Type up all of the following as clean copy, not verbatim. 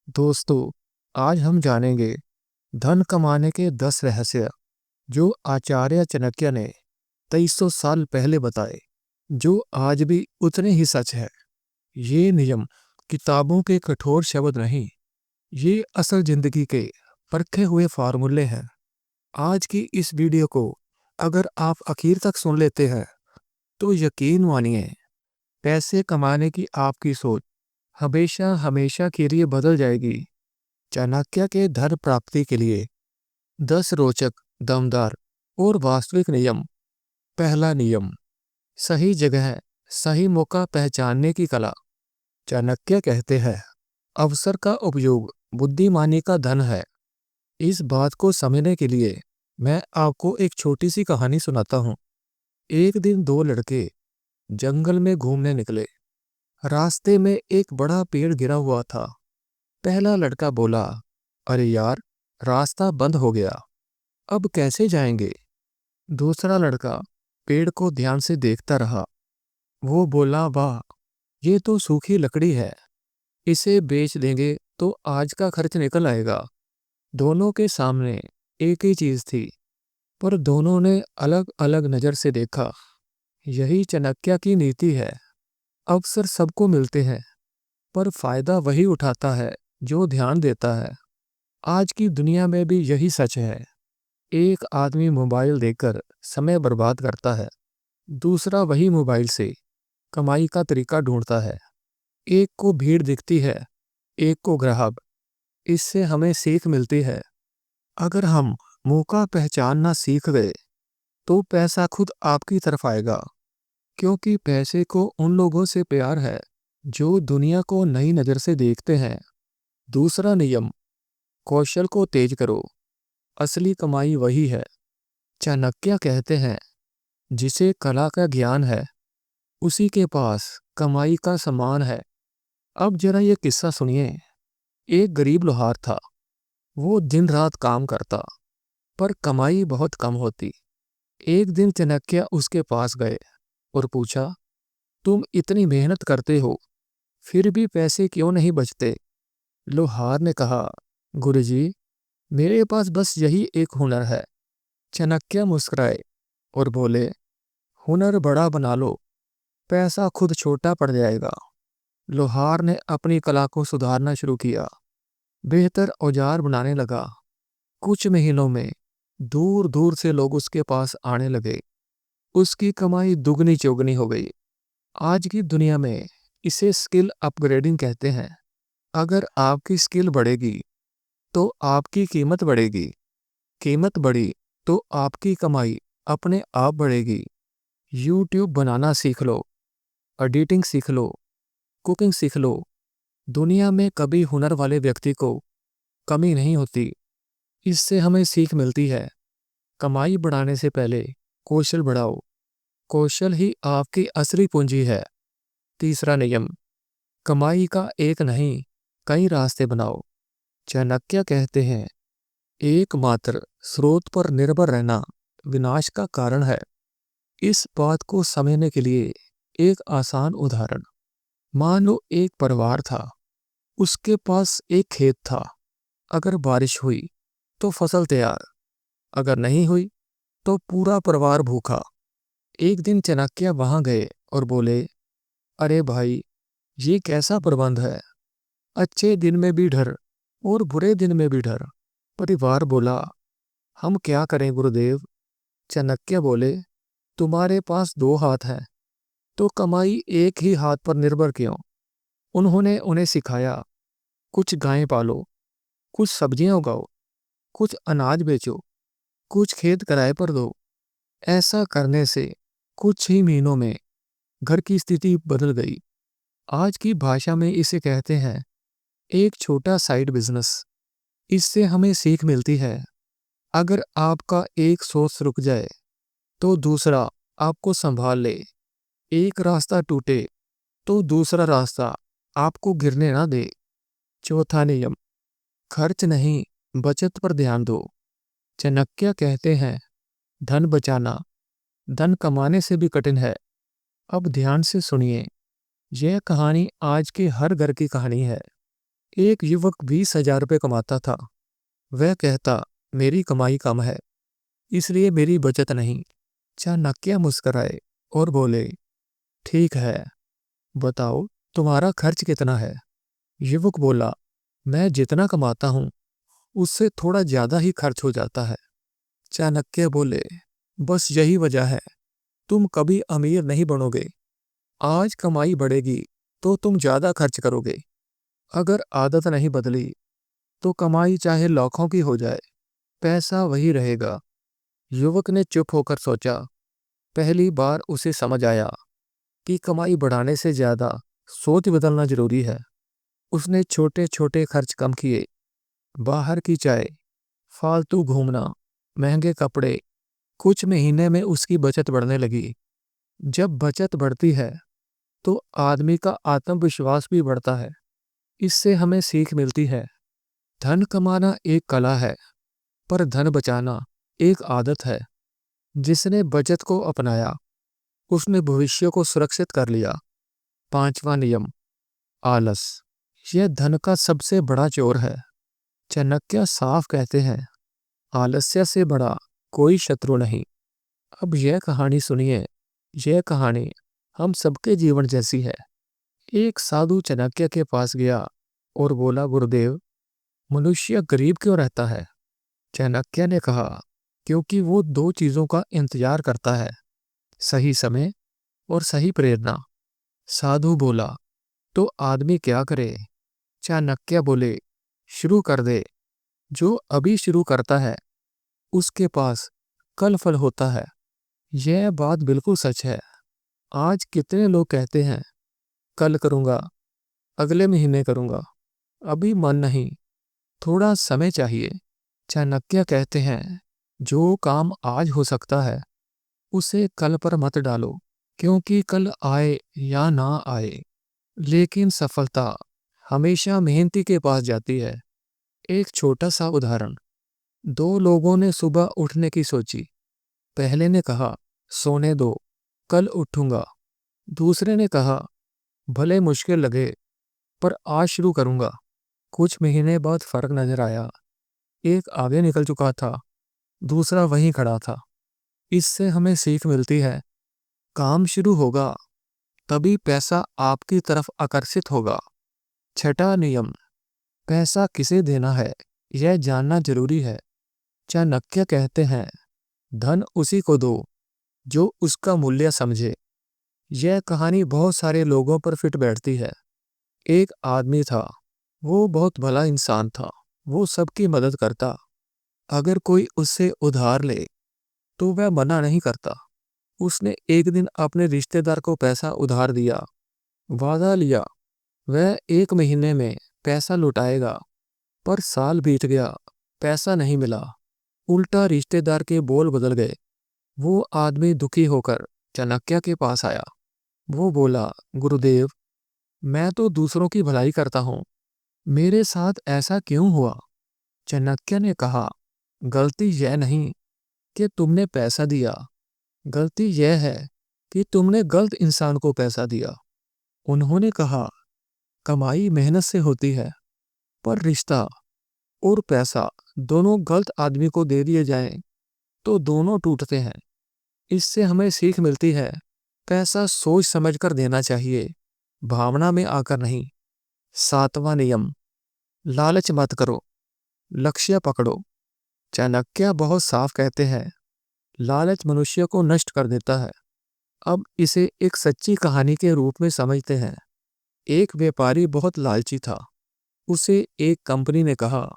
दोस्तों, आज हम जानेंगे धन कमाने के 10 रहस्य जो आचार्य चाणक्य ने 2300 साल पहले बताए, जो आज भी उतने ही सच है। ये नियम किताबों के कठोर शब्द नहीं, ये असल जिंदगी के परखे हुए फार्मूले हैं। आज की इस वीडियो को अगर आप आखिर तक सुन लेते हैं, तो यकीन मानिए, पैसे कमाने की आपकी सोच हमेशा हमेशा के लिए बदल जाएगी। चाणक्य के धन प्राप्ति के लिए 10 रोचक, दमदार और वास्तविक नियम। पहला नियम, सही जगह, सही मौका पहचानने की कला। चाणक्य कहते हैं, अवसर का उपयोग बुद्धिमानी का धन है। इस बात को समझने के लिए मैं आपको एक छोटी सी कहानी सुनाता हूँ। एक दिन दो लड़के जंगल में घूमने निकले। रास्ते में एक बड़ा पेड़ गिरा हुआ था। पहला लड़का बोला, अरे यार, रास्ता बंद हो गया, अब कैसे जाएंगे? दूसरा लड़का पेड़ को ध्यान से देखता रहा। वो बोला, वाह, ये तो सूखी लकड़ी है, इसे बेच देंगे तो आज का खर्च निकल आएगा। दोनों के सामने एक ही चीज थी, पर दोनों ने अलग अलग नजर से देखा। यही चाणक्य की नीति है। अवसर सबको मिलते हैं, पर फायदा वही उठाता है जो ध्यान देता है। आज की दुनिया में भी यही सच है। एक आदमी मोबाइल देखकर समय बर्बाद करता है, दूसरा वही मोबाइल से कमाई का तरीका ढूंढता है। एक को भीड़ दिखती है, एक को ग्राहक। इससे हमें सीख मिलती है, अगर हम मौका पहचानना सीख गए तो पैसा खुद आपकी तरफ आएगा, क्योंकि पैसे को उन लोगों से प्यार है जो दुनिया को नई नज़र से देखते हैं। दूसरा नियम, कौशल को तेज करो, असली कमाई वही है। चाणक्य कहते हैं, जिसे कला का ज्ञान है उसी के पास कमाई का सामान है। अब जरा ये किस्सा सुनिए। एक गरीब लोहार था। वो दिन रात काम करता, पर कमाई बहुत कम होती। एक दिन चाणक्य उसके पास गए और पूछा, तुम इतनी मेहनत करते हो, फिर भी पैसे क्यों नहीं बचते? लोहार ने कहा, गुरुजी, मेरे पास बस यही एक हुनर है। चाणक्य मुस्कुराए और बोले, हुनर बड़ा बना लो, पैसा खुद छोटा पड़ जाएगा। लोहार ने अपनी कला को सुधारना शुरू किया, बेहतर औजार बनाने लगा। कुछ महीनों में दूर दूर से लोग उसके पास आने लगे। उसकी कमाई दुगनी चौगनी हो गई। आज की दुनिया में इसे स्किल अपग्रेडिंग कहते हैं। अगर आपकी स्किल बढ़ेगी तो आपकी कीमत बढ़ेगी, कीमत बढ़ी तो आपकी कमाई अपने आप बढ़ेगी। यूट्यूब बनाना सीख लो, एडिटिंग सीख लो, कुकिंग सीख लो। दुनिया में कभी हुनर वाले व्यक्ति को कमी नहीं होती। इससे हमें सीख मिलती है, कमाई बढ़ाने से पहले कौशल बढ़ाओ। कौशल ही आपकी असली पूंजी है। तीसरा नियम, कमाई का एक नहीं, कई रास्ते बनाओ। चाणक्य कहते हैं, एकमात्र स्रोत पर निर्भर रहना विनाश का कारण है। इस बात को समझने के लिए एक आसान उदाहरण। मान लो एक परिवार था। उसके पास एक खेत था। अगर बारिश हुई तो फसल तैयार, अगर नहीं हुई तो पूरा परिवार भूखा। एक दिन चाणक्य वहां गए और बोले, अरे भाई, ये कैसा प्रबंध है? अच्छे दिन में भी डर और बुरे दिन में भी डर। परिवार बोला, हम क्या करें गुरुदेव? चाणक्य बोले, तुम्हारे पास दो हाथ हैं, तो कमाई एक ही हाथ पर निर्भर क्यों? उन्होंने उन्हें सिखाया, कुछ गायें पालो, कुछ सब्जियां उगाओ, कुछ अनाज बेचो, कुछ खेत किराए पर दो। ऐसा करने से कुछ ही महीनों में घर की स्थिति बदल गई। आज की भाषा में इसे कहते हैं एक छोटा साइड बिजनेस। इससे हमें सीख मिलती है, अगर आपका एक सोर्स रुक जाए तो दूसरा आपको संभाल ले। एक रास्ता टूटे तो दूसरा रास्ता आपको गिरने ना दे। चौथा नियम, खर्च नहीं, बचत पर ध्यान दो। चाणक्य कहते हैं, धन बचाना धन कमाने से भी कठिन है। अब ध्यान से सुनिए, यह कहानी आज के हर घर की कहानी है। एक युवक 20,000 रुपये कमाता था। वह कहता, मेरी कमाई कम है, इसलिए मेरी बचत नहीं। चाणक्य मुस्कुराए और बोले, ठीक है, बताओ तुम्हारा खर्च कितना है। युवक बोला, मैं जितना कमाता हूँ उससे थोड़ा ज्यादा ही खर्च हो जाता है। चाणक्य बोले, बस यही वजह है, तुम कभी अमीर नहीं बनोगे। आज कमाई बढ़ेगी तो तुम ज्यादा खर्च करोगे। अगर आदत नहीं बदली तो कमाई चाहे लाखों की हो जाए, पैसा वही रहेगा। युवक ने चुप होकर सोचा। पहली बार उसे समझ आया कि कमाई बढ़ाने से ज्यादा सोच बदलना जरूरी है। उसने छोटे छोटे खर्च कम किए। बाहर की चाय, फालतू घूमना, महंगे कपड़े। कुछ महीने में उसकी बचत बढ़ने लगी। जब बचत बढ़ती है तो आदमी का आत्मविश्वास भी बढ़ता है। इससे हमें सीख मिलती है, धन कमाना एक कला है, पर धन बचाना एक आदत है। जिसने बचत को अपनाया उसने भविष्य को सुरक्षित कर लिया। 5वां नियम, आलस। यह धन का सबसे बड़ा चोर है। चाणक्य साफ कहते हैं, आलस्य से बड़ा कोई शत्रु नहीं। अब यह कहानी सुनिए। यह कहानी हम सबके जीवन जैसी है। एक साधु चाणक्य के पास गया और बोला, गुरुदेव, मनुष्य गरीब क्यों रहता है। चाणक्य ने कहा, क्योंकि वो दो चीजों का इंतजार करता है, सही समय और सही प्रेरणा। साधु बोला, तो आदमी क्या करे। चाणक्य बोले, शुरू कर दे। जो अभी शुरू करता है उसके पास कल फल होता है। यह बात बिल्कुल सच है। आज कितने लोग कहते हैं, कल करूंगा, अगले महीने करूंगा, अभी मन नहीं, थोड़ा समय चाहिए। चाणक्य कहते हैं, जो काम आज हो सकता है उसे कल पर मत डालो, क्योंकि कल आए या ना आए, लेकिन सफलता हमेशा मेहनती के पास जाती है। एक छोटा सा उदाहरण। दो लोगों ने सुबह उठने की सोची। पहले ने कहा, सोने दो, कल उठूंगा। दूसरे ने कहा, भले मुश्किल लगे पर आज शुरू करूंगा। कुछ महीने बाद फर्क नजर आया। एक आगे निकल चुका था, दूसरा वहीं खड़ा था। इससे हमें सीख मिलती है, काम शुरू होगा तभी पैसा आपकी तरफ आकर्षित होगा। छठा नियम, पैसा किसे देना है यह जानना जरूरी है। चाणक्य कहते हैं, धन उसी को दो जो उसका मूल्य समझे। यह कहानी बहुत सारे लोगों पर फिट बैठती है। एक आदमी था, वो बहुत भला इंसान था। वो सबकी मदद करता। अगर कोई उससे उधार ले तो वह मना नहीं करता। उसने एक दिन अपने रिश्तेदार को पैसा उधार दिया। वादा लिया वह 1 महीने में पैसा लौटाएगा, पर साल बीत गया, पैसा नहीं मिला। उल्टा रिश्तेदार के बोल बदल गए। वो आदमी दुखी होकर चाणक्य के पास आया। वो बोला, गुरुदेव, मैं तो दूसरों की भलाई करता हूँ, मेरे साथ ऐसा क्यों हुआ। चाणक्य ने कहा, गलती यह नहीं कि तुमने पैसा दिया, गलती यह है कि तुमने गलत इंसान को पैसा दिया। उन्होंने कहा, कमाई मेहनत से होती है, पर रिश्ता और पैसा दोनों गलत आदमी को दे दिए जाएं तो दोनों टूटते हैं। इससे हमें सीख मिलती है, पैसा सोच समझकर देना चाहिए, भावना में आकर नहीं। 7वां नियम, लालच मत करो, लक्ष्य पकड़ो। चाणक्य बहुत साफ कहते हैं, लालच मनुष्य को नष्ट कर देता है। अब इसे एक सच्ची कहानी के रूप में समझते हैं। एक व्यापारी बहुत लालची था। उसे एक कंपनी ने कहा,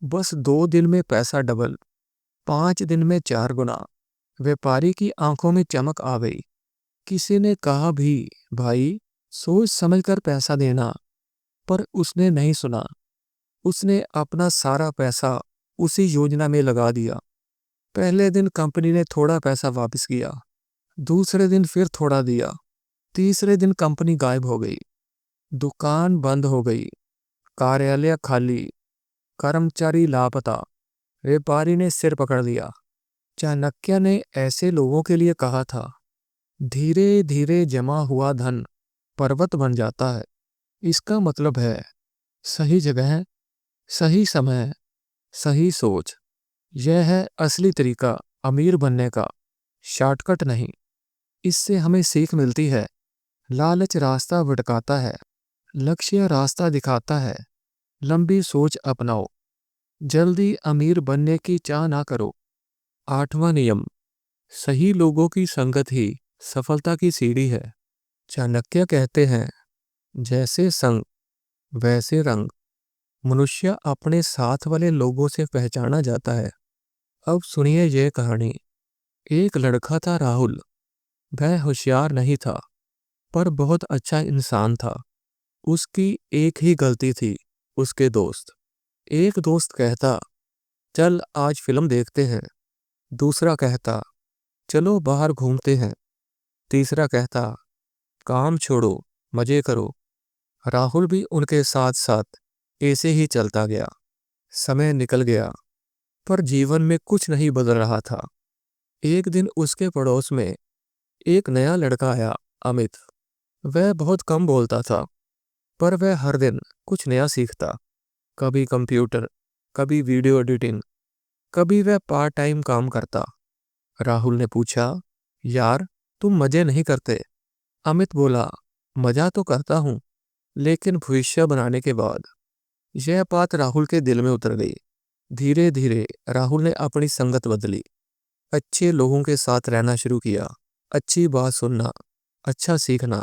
बस 2 दिन में पैसा डबल, 5 दिन में 4 गुना। व्यापारी की आंखों में चमक आ गई। किसी ने कहा भी, भाई, सोच समझकर पैसा देना, पर उसने नहीं सुना। उसने अपना सारा पैसा उसी योजना में लगा दिया। पहले दिन कंपनी ने थोड़ा पैसा वापस किया, दूसरे दिन फिर थोड़ा दिया, तीसरे दिन कंपनी गायब हो गई। दुकान बंद हो गई, कार्यालय खाली, कर्मचारी लापता। व्यापारी ने सिर पकड़ लिया। चाणक्य ने ऐसे लोगों के लिए कहा था, धीरे धीरे जमा हुआ धन पर्वत बन जाता है। इसका मतलब है, सही जगह, सही समय, सही सोच, यह है असली तरीका अमीर बनने का, शॉर्टकट नहीं। इससे हमें सीख मिलती है, लालच रास्ता भटकाता है, लक्ष्य रास्ता दिखाता है। लंबी सोच अपनाओ, जल्दी अमीर बनने की चाह ना करो। 8वां नियम, सही लोगों की संगत ही सफलता की सीढ़ी है। चाणक्य कहते हैं, जैसे संग वैसे रंग। मनुष्य अपने साथ वाले लोगों से पहचाना जाता है। अब सुनिए यह कहानी। एक लड़का था राहुल। वह होशियार नहीं था, पर बहुत अच्छा इंसान था। उसकी एक ही गलती थी, उसके दोस्त। एक दोस्त कहता, चल आज फिल्म देखते हैं। दूसरा कहता, चलो बाहर घूमते हैं। तीसरा कहता, काम छोड़ो, मजे करो। राहुल भी उनके साथ साथ ऐसे ही चलता गया। समय निकल गया, पर जीवन में कुछ नहीं बदल रहा था। एक दिन उसके पड़ोस में एक नया लड़का आया, अमित। वह बहुत कम बोलता था, पर वह हर दिन कुछ नया सीखता। कभी कंप्यूटर, कभी वीडियो एडिटिंग, कभी वह पार्ट टाइम काम करता। राहुल ने पूछा, यार तुम मजे नहीं करते? अमित बोला, मजा तो करता हूँ, लेकिन भविष्य बनाने के बाद। यह बात राहुल के दिल में उतर गई। धीरे धीरे राहुल ने अपनी संगत बदली, अच्छे लोगों के साथ रहना शुरू किया, अच्छी बात सुनना, अच्छा सीखना।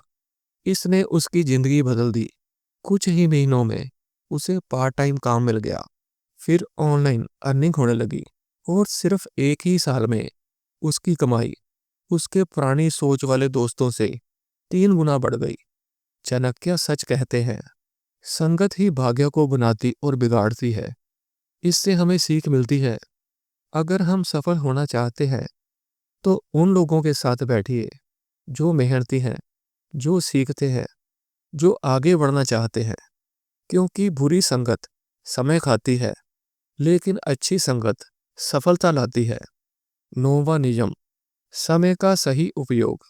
इसने उसकी जिंदगी बदल दी। कुछ ही महीनों में उसे पार्ट टाइम काम मिल गया, फिर ऑनलाइन अर्निंग होने लगी, और सिर्फ एक ही साल में उसकी कमाई उसके पुरानी सोच वाले दोस्तों से 3 गुना बढ़ गई। चाणक्य सच कहते हैं, संगत ही भाग्य को बनाती और बिगाड़ती है। इससे हमें सीख मिलती है, अगर हम सफल होना चाहते हैं तो उन लोगों के साथ बैठिए जो मेहनती हैं, जो सीखते हैं, जो आगे बढ़ना चाहते हैं। क्योंकि बुरी संगत समय खाती है, लेकिन अच्छी संगत सफलता लाती है। 9वां नियम, समय का सही उपयोग।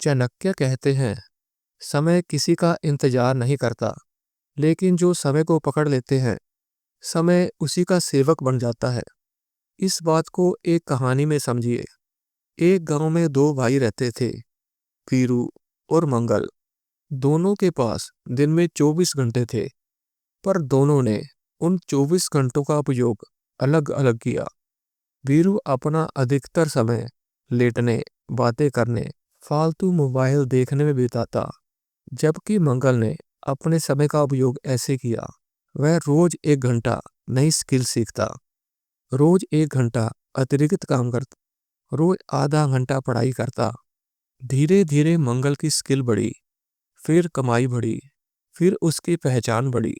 चाणक्य कहते हैं, समय किसी का इंतजार नहीं करता, लेकिन जो समय को पकड़ लेते हैं, समय उसी का सेवक बन जाता है। इस बात को एक कहानी में समझिए। एक गांव में 2 भाई रहते थे, वीरू और मंगल। दोनों के पास दिन में 24 घंटे थे, पर दोनों ने उन 24 घंटों का उपयोग अलग अलग किया। वीरू अपना अधिकतर समय लेटने, बातें करने, फालतू मोबाइल देखने में बिताता, जबकि मंगल ने अपने समय का उपयोग ऐसे किया, वह रोज 1 घंटा नई स्किल सीखता, रोज 1 घंटा अतिरिक्त काम करता, रोज आधा घंटा पढ़ाई करता। धीरे धीरे मंगल की स्किल बढ़ी, फिर कमाई बढ़ी, फिर उसकी पहचान बढ़ी।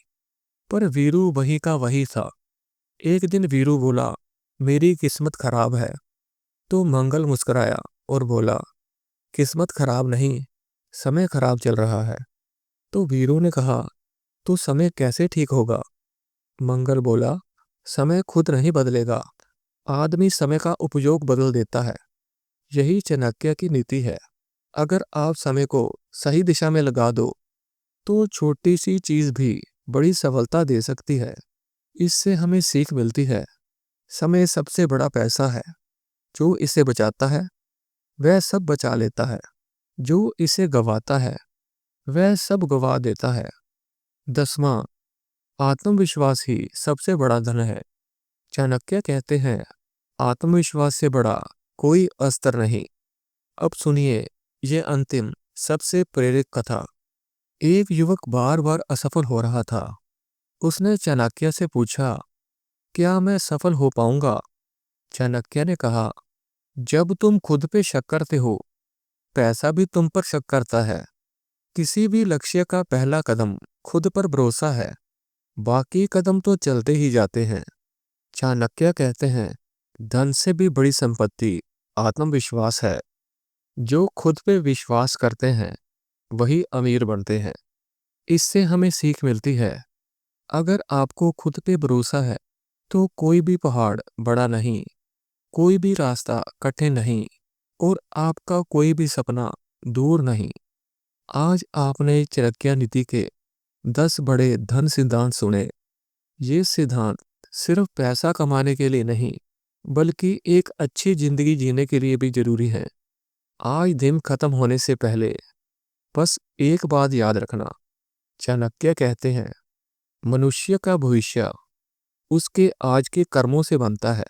पर वीरू वही का वही था। एक दिन वीरू बोला, मेरी किस्मत खराब है। तो मंगल मुस्कुराया और बोला, किस्मत खराब नहीं, समय खराब चल रहा है। तो वीरू ने कहा, तो समय कैसे ठीक होगा? मंगल बोला, समय खुद नहीं बदलेगा, आदमी समय का उपयोग बदल देता है। यही चाणक्य की नीति है। अगर आप समय को सही दिशा में लगा दो, तो छोटी सी चीज भी बड़ी सफलता दे सकती है। इससे हमें सीख मिलती है, समय सबसे बड़ा पैसा है। जो इसे बचाता है वह सब बचा लेता है, जो इसे गंवाता है वह सब गंवा देता है। 10वां, आत्मविश्वास ही सबसे बड़ा धन है। चाणक्य कहते हैं, आत्मविश्वास से बड़ा कोई अस्त्र नहीं। अब सुनिए ये अंतिम सबसे प्रेरक कथा। एक युवक बार बार असफल हो रहा था। उसने चाणक्य से पूछा, क्या मैं सफल हो पाऊंगा? चाणक्य ने कहा, जब तुम खुद पे शक करते हो, पैसा भी तुम पर शक करता है। किसी भी लक्ष्य का पहला कदम खुद पर भरोसा है, बाकी कदम तो चलते ही जाते हैं। चाणक्य कहते हैं, धन से भी बड़ी संपत्ति आत्मविश्वास है। जो खुद पे विश्वास करते हैं वही अमीर बनते हैं। इससे हमें सीख मिलती है, अगर आपको खुद पे भरोसा है तो कोई भी पहाड़ बड़ा नहीं, कोई भी रास्ता कठिन नहीं, और आपका कोई भी सपना दूर नहीं। आज आपने चाणक्य नीति के 10 बड़े धन सिद्धांत सुने। ये सिद्धांत सिर्फ पैसा कमाने के लिए नहीं, बल्कि एक अच्छी जिंदगी जीने के लिए भी जरूरी है। आज दिन खत्म होने से पहले बस एक बात याद रखना। चाणक्य कहते हैं, मनुष्य का भविष्य उसके आज के कर्मों से बनता है।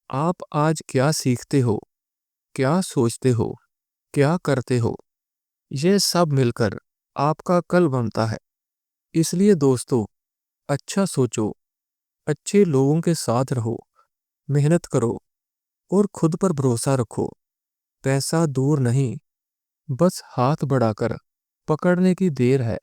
आप आज क्या सीखते हो, क्या सोचते हो, क्या करते हो, यह सब मिलकर आपका कल बनता है। इसलिए दोस्तों, अच्छा सोचो, अच्छे लोगों के साथ रहो, मेहनत करो और खुद पर भरोसा रखो। पैसा दूर नहीं, बस हाथ बढ़ाकर पकड़ने की देर है।